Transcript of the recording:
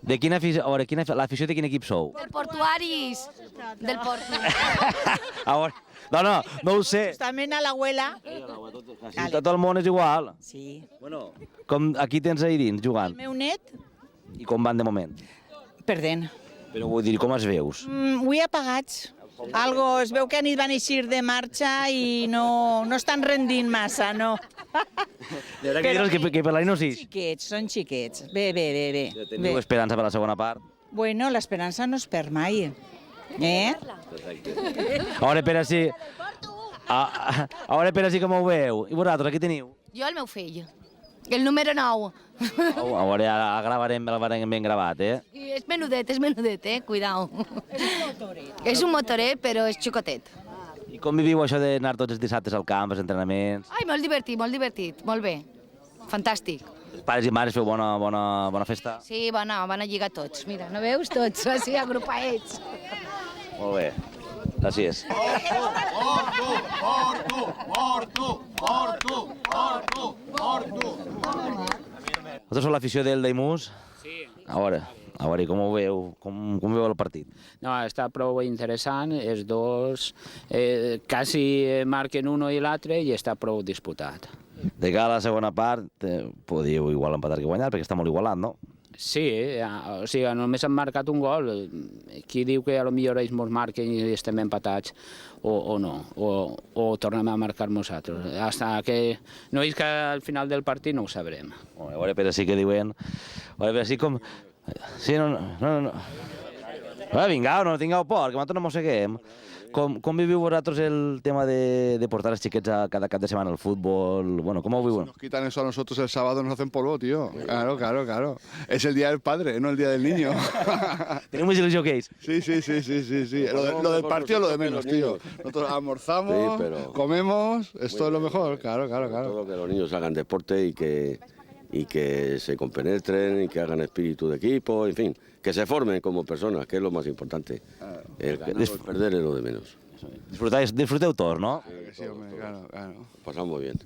De quina afició, a veure, l'afició de quin equip sou? Del Portuaris. Del Portuaris. A veure, no ho sé. Justament a l'abuela. Si tot el món és igual. Sí. Bueno, com aquí tens ahir dins jugant? El meu net, I com van de moment? perdent. Però vull dir, com els veus? Avui apagats. Algo, es veu que anit van eixir de marxa i no estan rendint massa, no. De veritat que diràs que per l'any no sí. Xiquets, són xiquets. Bé, bé, bé, bé. Teniu esperança per la segona part? Bueno, l'esperança no es perd mai. Eh? A veure, Pere, si... A veure, Pere, si com ho veu. I vosaltres, aquí teniu? Jo el meu fill. El número 9. A veure, ara gravarem el ben gravat, eh? I és menudet, cuidao. És un motoret, però és xicotet. I com viviu això d'anar tots els dissabtes al camp, als entrenaments? Ai, molt divertit, molt bé. Fantàstic. Els pares i mares feu bona festa? Sí, van a lligar tots. Mira, no veus? Tots, així, agrupats. Molt bé. Gràcies. Vosaltres sou l'afició del Daimús? Sí. A veure, com ho veu? Com veu el partit? No, està prou interessant, els dos quasi marquen uno i l'altre i està prou disputat. De cara a la segona part, podíeu igual empatar que guanyar, perquè està molt igualat, no? Sí, o sigui, només han marcat un gol. Qui diu que potser ells ens marquen i estem empatats o no, o tornem a marcar nosaltres. Hasta que no és que al final del partit no ho sabrem. A veure, però sí que diuen... A veure, però sí com... Sí, no... Vinga, no tingueu por, que nosaltres no mosseguem. Com viviu vosaltres el tema de portar els xiquets a cada cap de setmana al futbol? Bueno, com ho viuen? Nos quitan eso a nosotros el sábado, nos hacen polvo, tío. Claro. Es el día del padre, no el día del niño. Tenim més il·lusió que ells. Sí. Lo del partido lo de menos, tío. Nosotros almorzamos, Sí, pero- comemos, esto es lo mejor, claro. Todo que los niños hagan deporte y que se compenetren y que hagan espíritu de equipo, en fin, que se formen como personas, que es lo más importante. El ganar o el perder es lo de menos. Disfruteu tots, no? Sí, hombre, claro. Pasamos bien.